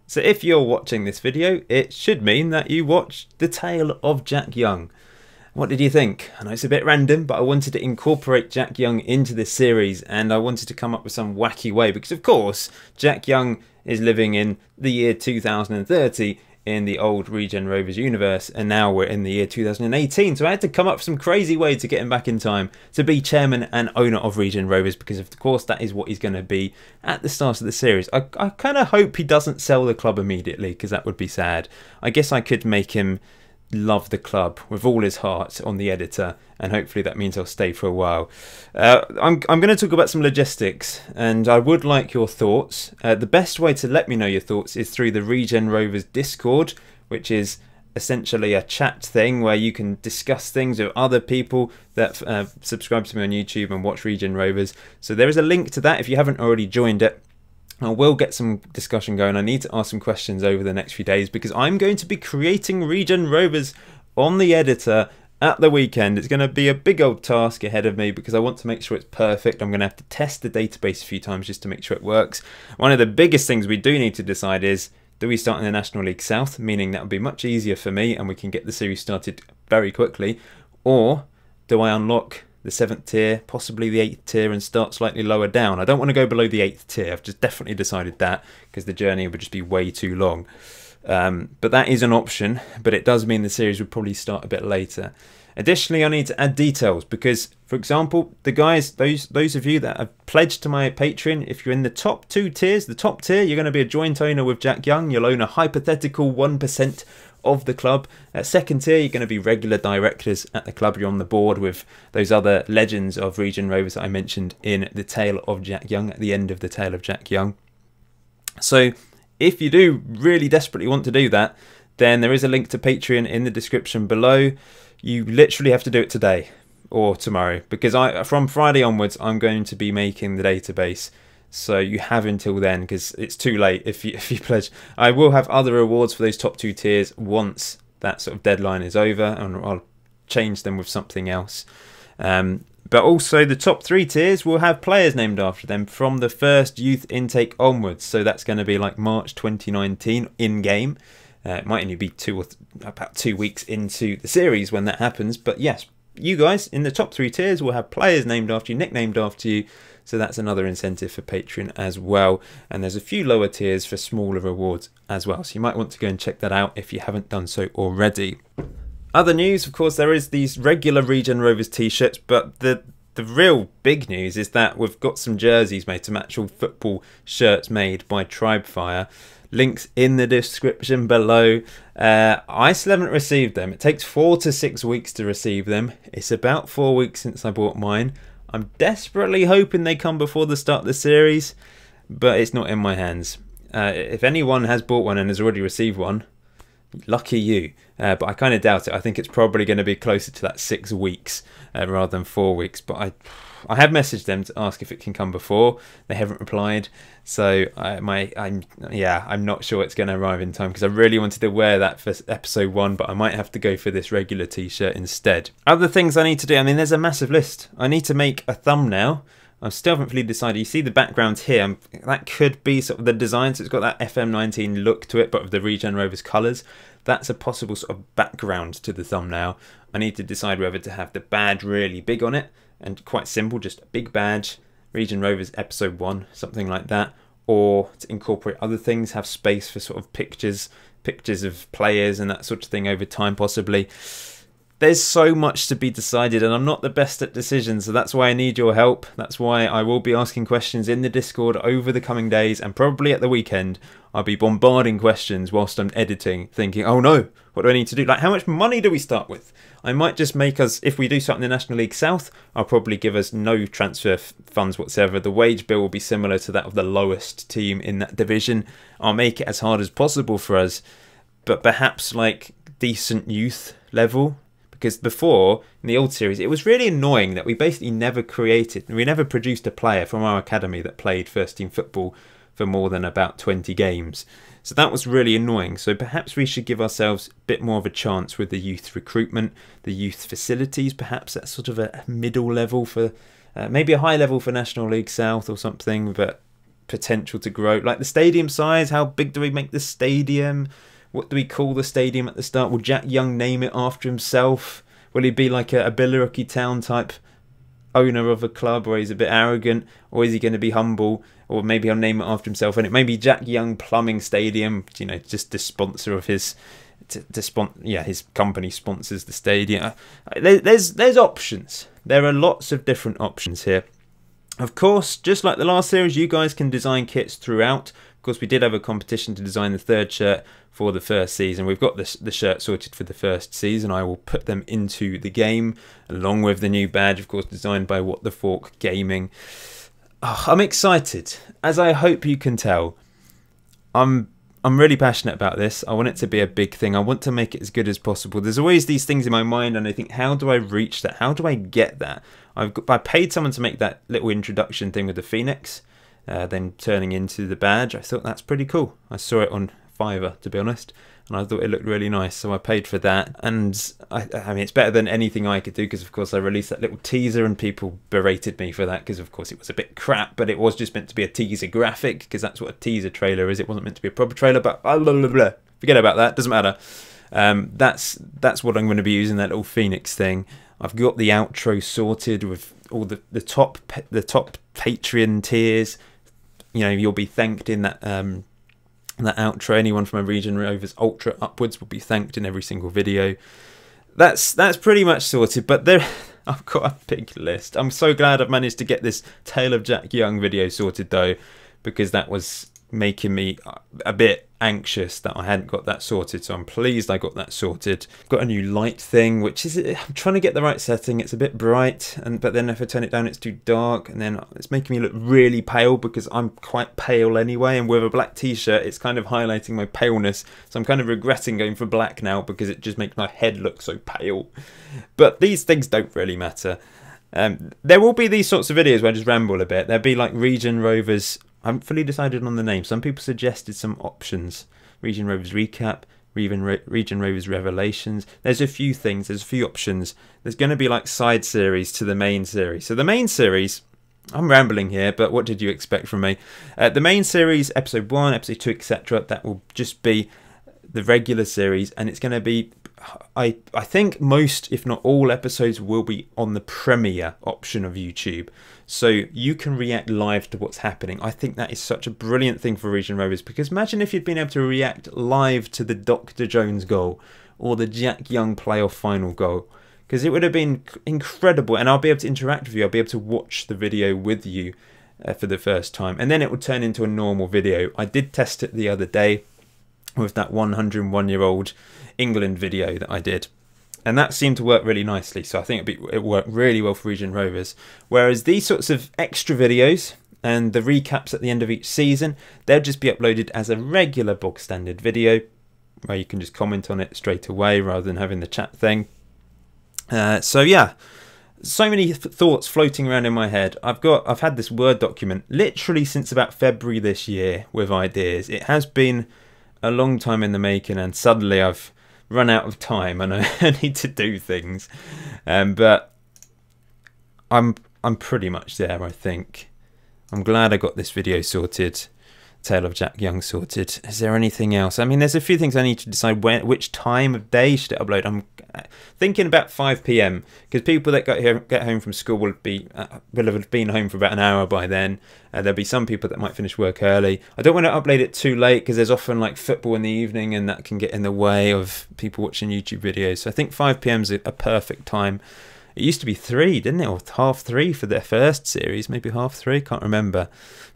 So if you're watching this video, it should mean that you watched The Tale of Jack Young. What did you think? I know it's a bit random, but I wanted to incorporate Jack Young into this series, and I wanted to come up with some wacky way, because of course Jack Young is living in the year 2030 in the old Regen Rovers universe, and now we're in the year 2018, so I had to come up with some crazy way to get him back in time to be chairman and owner of Regen Rovers, because of course that is what he's going to be at the start of the series. I kind of hope he doesn't sell the club immediately, because that would be sad. I guess I could make him love the club with all his heart on the editor, and hopefully that means I'll stay for a while. I'm going to talk about some logistics, and I would like your thoughts. The best way to let me know your thoughts is through the Regen Rovers Discord, which is essentially a chat thing where you can discuss things with other people that subscribe to me on YouTube and watch Regen Rovers. So there is a link to that if you haven't already joined it. I will get some discussion going. I need to ask some questions over the next few days, because I'm going to be creating Regen Rovers on the editor at the weekend. It's going to be a big old task ahead of me, because I want to make sure it's perfect. I'm going to have to test the database a few times just to make sure it works. One of the biggest things we do need to decide is, do we start in the National League South, meaning that would be much easier for me and we can get the series started very quickly, or do I unlock the 7th tier, possibly the 8th tier, and start slightly lower down? I don't want to go below the 8th tier. I've just definitely decided that, because the journey would just be way too long. But that is an option, but it does mean the series would probably start a bit later. Additionally, I need to add details, because, for example, the guys, those of you that have pledged to my Patreon, if you're in the top 2 tiers, the top tier, you're going to be a joint owner with Jack Young. You'll own a hypothetical 1% of the club. At 2nd tier, you're going to be regular directors at the club. You're on the board with those other legends of Regen Rovers that I mentioned in The Tale of Jack Young, at the end of The Tale of Jack Young. So if you do really desperately want to do that, then there is a link to Patreon in the description below. You literally have to do it today or tomorrow, because from Friday onwards I'm going to be making the database. So you have until then, because it's too late if you pledge. I will have other rewards for those top 2 tiers once that sort of deadline is over, and I'll change them with something else. But also the top 3 tiers will have players named after them from the first youth intake onwards. So that's going to be like March 2019 in game. It might only be about 2 weeks into the series when that happens. But yes, you guys in the top 3 tiers will have players named after you, nicknamed after you. So that's another incentive for Patreon as well. And there's a few lower tiers for smaller rewards as well. So you might want to go and check that out if you haven't done so already. Other news, of course, there is these regular Regen Rovers t-shirts, but the real big news is that we've got some jerseys made, some actual football shirts made by Tribefire. Links in the description below. I still haven't received them. It takes 4 to 6 weeks to receive them. It's about 4 weeks since I bought mine. I'm desperately hoping they come before the start of the series, but it's not in my hands. If anyone has bought one and has already received one, lucky you. But I kind of doubt it. I think it's probably going to be closer to that 6 weeks rather than 4 weeks. But I have messaged them to ask if it can come before. They haven't replied, so I'm not sure it's going to arrive in time, because I really wanted to wear that for episode 1, but I might have to go for this regular t-shirt instead. Other things I need to do. I mean, there's a massive list. I need to make a thumbnail. I still haven't fully decided. You see the background here, that could be sort of the design, so it's got that FM19 look to it, but with the Regen Rovers colours. That's a possible sort of background to the thumbnail. I need to decide whether to have the badge really big on it, and quite simple, just a big badge, Regen Rovers episode 1, something like that, or to incorporate other things, have space for sort of pictures of players and that sort of thing over time possibly. There's so much to be decided, and I'm not the best at decisions, so that's why I need your help. That's why I will be asking questions in the Discord over the coming days, and probably at the weekend I'll be bombarding questions whilst I'm editing, thinking, oh no, what do I need to do? Like, how much money do we start with? I might just make us, if we do start in the National League South, I'll probably give us no transfer funds whatsoever. The wage bill will be similar to that of the lowest team in that division. I'll make it as hard as possible for us, but perhaps like decent youth level. Because before, in the old series, it was really annoying that we basically never produced a player from our academy that played first team football for more than about 20 games. So that was really annoying. So perhaps we should give ourselves a bit more of a chance with the youth recruitment, the youth facilities. Perhaps that's sort of a middle level for, maybe a high level for National League South or something. But potential to grow. Like the stadium size, how big do we make the stadium? What do we call the stadium at the start? Will Jack Young name it after himself? Will he be like a Billericay Town type owner of a club where he's a bit arrogant? Or is he going to be humble? Or maybe he'll name it after himself, and it may be Jack Young Plumbing Stadium, you know, just the sponsor of his... his company sponsors the stadium. There's options. There are lots of different options here. Of course, just like the last series, you guys can design kits throughout. Of course, we did have a competition to design the third shirt for the first season. We've got the shirt sorted for the first season. I will put them into the game, along with the new badge, of course, designed by What the Fork Gaming. Oh, I'm excited. As I hope you can tell, I'm really passionate about this. I want it to be a big thing. I want to make it as good as possible. There's always these things in my mind, and I think, how do I reach that? How do I get that? I paid someone to make that little introduction thing with the Phoenix, then turning into the badge. I thought that's pretty cool. I saw it on Fiverr, to be honest, and I thought it looked really nice, so I paid for that. And I mean, it's better than anything I could do, because of course I released that little teaser and people berated me for that, because of course it was a bit crap, but it was just meant to be a teaser graphic, because that's what a teaser trailer is. It wasn't meant to be a proper trailer, but blah, blah, blah. Forget about that, doesn't matter. That's what I'm going to be using, that little Phoenix thing. I've got the outro sorted with all the top Patreon tiers. You know, you'll be thanked in that that outro. Anyone from a Regen Rovers Ultra upwards will be thanked in every single video. That's pretty much sorted, but I've got a big list. I'm so glad I've managed to get this Tale of Jack Young video sorted though, because that was making me a bit anxious that I hadn't got that sorted, so I'm pleased I got that sorted. Got a new light thing, which is, I'm trying to get the right setting. It's a bit bright, but then if I turn it down it's too dark, and then it's making me look really pale, because I'm quite pale anyway, and with a black t-shirt it's kind of highlighting my paleness, so I'm kind of regretting going for black now, because it just makes my head look so pale. But these things don't really matter. There will be these sorts of videos where I just ramble a bit. There'll be like Regen Rovers. I haven't fully decided on the name. Some people suggested some options. Regen Rovers Recap, Regen Rovers Revelations. There's a few things, there's a few options. There's going to be like side series to the main series. So the main series, I'm rambling here, but what did you expect from me? The main series, episode 1, episode 2, etc. That will just be the regular series, and it's going to be, I think most, if not all episodes will be on the premiere option of YouTube. So you can react live to what's happening. I think that is such a brilliant thing for Regen Rovers, because imagine if you'd been able to react live to the Dr. Jones goal or the Jack Young playoff final goal, because it would have been incredible, and I'll be able to interact with you. I'll be able to watch the video with you for the first time, and then it would turn into a normal video. I did test it the other day with that 101-year-old England video that I did, and that seemed to work really nicely, so I think it worked really well for Regen Rovers. Whereas these sorts of extra videos and the recaps at the end of each season, they'll just be uploaded as a regular bog standard video, where you can just comment on it straight away rather than having the chat thing. So yeah, so many thoughts floating around in my head. I've had this Word document literally since about February this year with ideas. It has been a long time in the making, and suddenly I've run out of time and I need to do things, but I'm pretty much there. I think I'm glad I got this video sorted, Tale of Jack Young sorted. Is there anything else? I mean, there's a few things I need to decide which time of day should it upload. I'm thinking about 5 PM, because people that get home from school will have been home for about an hour by then. There'll be some people that might finish work early. I don't want to upload it too late, because there's often like football in the evening, and that can get in the way of people watching YouTube videos. So I think 5 PM is a perfect time. It used to be 3, didn't it? Or 3:30 for their first series, maybe 3:30, can't remember.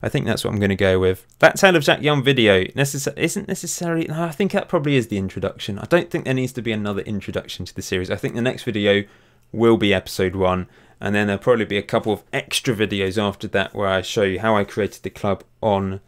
I think that's what I'm going to go with. That Tale of Jack Young video isn't necessarily... No, I think that probably is the introduction. I don't think there needs to be another introduction to the series. I think the next video will be episode 1, and then there'll probably be a couple of extra videos after that where I show you how I created the club on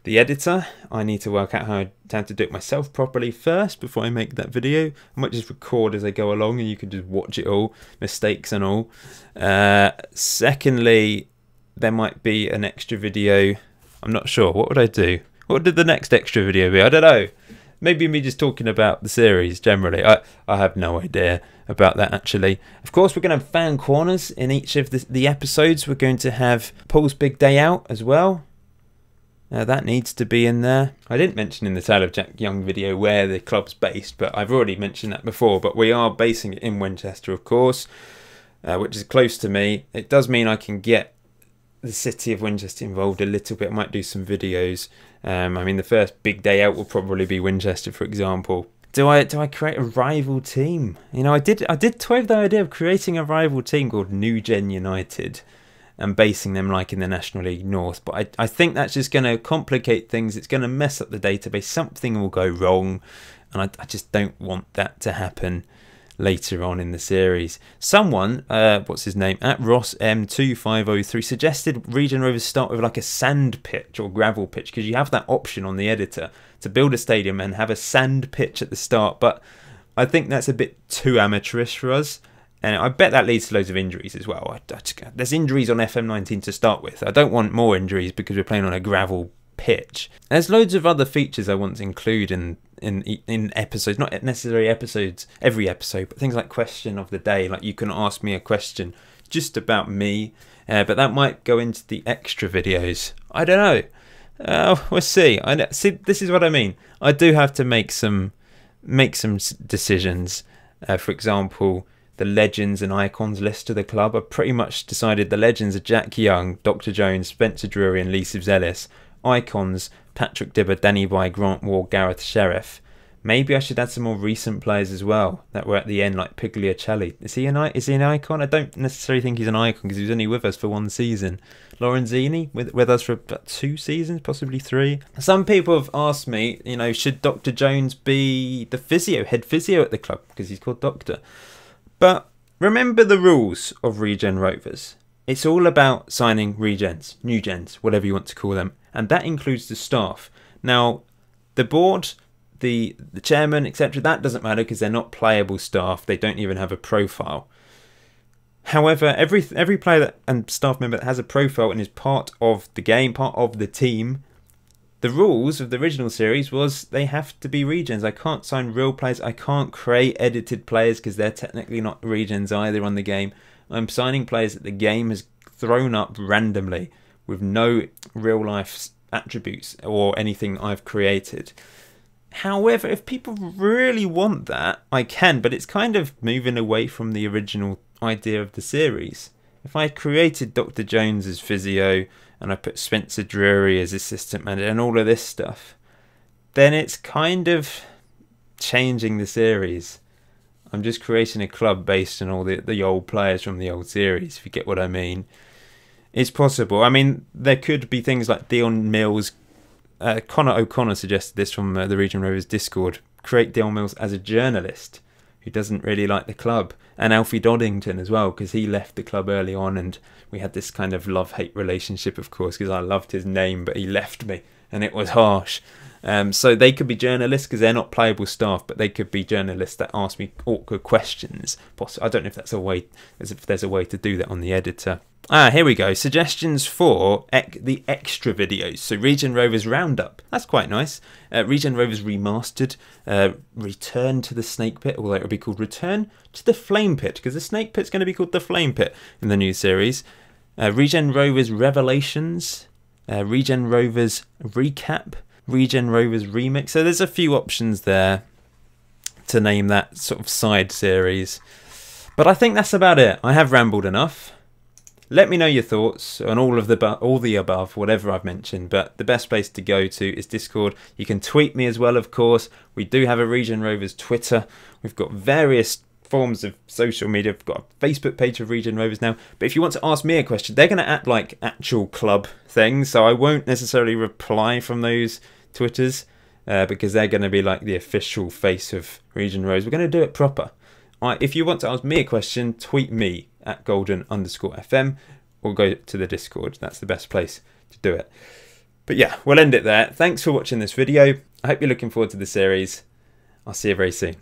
the editor. I need to work out how to do it myself properly first before I make that video. I might just record as I go along, and you can just watch it all, mistakes and all. Secondly, there might be an extra video. I'm not sure. What would I do? What did the next extra video be? I don't know. Maybe me just talking about the series generally. I have no idea about that, actually. Of course, we're going to have fan corners in each of the episodes. We're going to have Paul's Big Day Out as well. That needs to be in there. I didn't mention in the Tale of Jack Young video where the club's based, but I've already mentioned that before. But we are basing it in Winchester, of course, which is close to me. It does mean I can get the city of Winchester involved a little bit. I might do some videos. I mean, the first big day out will probably be Winchester, for example. Do I create a rival team? You know, I did toy with the idea of creating a rival team called New Gen United and basing them like in the National League North, but I think that's just going to complicate things. It's going to mess up the database. Something will go wrong, and I just don't want that to happen later on in the series. Someone, what's his name, at Ross M2503, suggested Regen Rovers start with like a sand pitch or gravel pitch, because you have that option on the editor to build a stadium and have a sand pitch at the start, but I think that's a bit too amateurish for us. And I bet that leads to loads of injuries as well. There's injuries on FM19 to start with. I don't want more injuries because we're playing on a gravel pitch. There's loads of other features I want to include in episodes, not necessarily episodes every episode, but things like question of the day. Like you can ask me a question just about me, but that might go into the extra videos. I don't know. We'll see. See, this is what I mean. I do have to make some decisions. For example, the legends and icons list of the club. I've pretty much decided the legends are Jack Young, Dr. Jones, Spencer Drury and Lee Ellis. Icons, Patrick Dibber, Danny By, Grant Ward, Gareth Sheriff. Maybe I should add some more recent players as well that were at the end, like Pigliacelli. Is he an icon? I don't necessarily think he's an icon because he was only with us for one season. Lorenzini with us for about 2 seasons, possibly 3. Some people have asked me, you know, should Dr. Jones be the head physio at the club because he's called Doctor? But remember the rules of Regen Rovers. It's all about signing regens, new gens, whatever you want to call them. And that includes the staff. Now, the board, the chairman, etc., that doesn't matter because they're not playable staff. They don't even have a profile. However, every player and staff member that has a profile and is part of the game, part of the team, the rules of the original series was they have to be regens. I can't sign real players. I can't create edited players because they're technically not regens either on the game. I'm signing players that the game has thrown up randomly with no real life attributes or anything I've created. However, if people really want that, I can, but it's kind of moving away from the original idea of the series. If I created Dr. Jones as physio and I put Spencer Drury as assistant manager and all of this stuff, then it's kind of changing the series. I'm just creating a club based on all the old players from the old series, if you get what I mean. It's possible. I mean, there could be things like Dion Mills. Connor O'Connor suggested this from the Regen Rovers Discord. Create Dion Mills as a journalist who doesn't really like the club. And Alfie Doddington as well, because he left the club early on and we had this kind of love-hate relationship, of course, because I loved his name, but he left me and it was harsh. So they could be journalists because they're not playable staff, but they could be journalists that ask me awkward questions. I don't know if that's a way, if there's a way to do that on the editor. Here we go. Suggestions for the extra videos. So Regen Rovers Roundup. That's quite nice. Regen Rovers Remastered. Return to the Snake Pit, although it would be called Return to the Flame Pit, because the Snake Pit's going to be called the Flame Pit in the new series. Regen Rovers Revelations. Regen Rovers Recap. Regen Rovers Remix. So there's a few options there to name that sort of side series. But I think that's about it. I have rambled enough. Let me know your thoughts on all the above, whatever I've mentioned. But the best place to go to is Discord. You can tweet me as well, of course. We do have a Regen Rovers Twitter. We've got various forms of social media. We've got a Facebook page of Regen Rovers now. But if you want to ask me a question, they're going to act like actual club things. So I won't necessarily reply from those Twitters because they're going to be like the official face of Regen Rovers. We're going to do it proper. If you want to ask me a question, tweet me at golden_FM or go to the Discord. That's the best place to do it. But yeah, we'll end it there. Thanks for watching this video. I hope you're looking forward to the series. I'll see you very soon.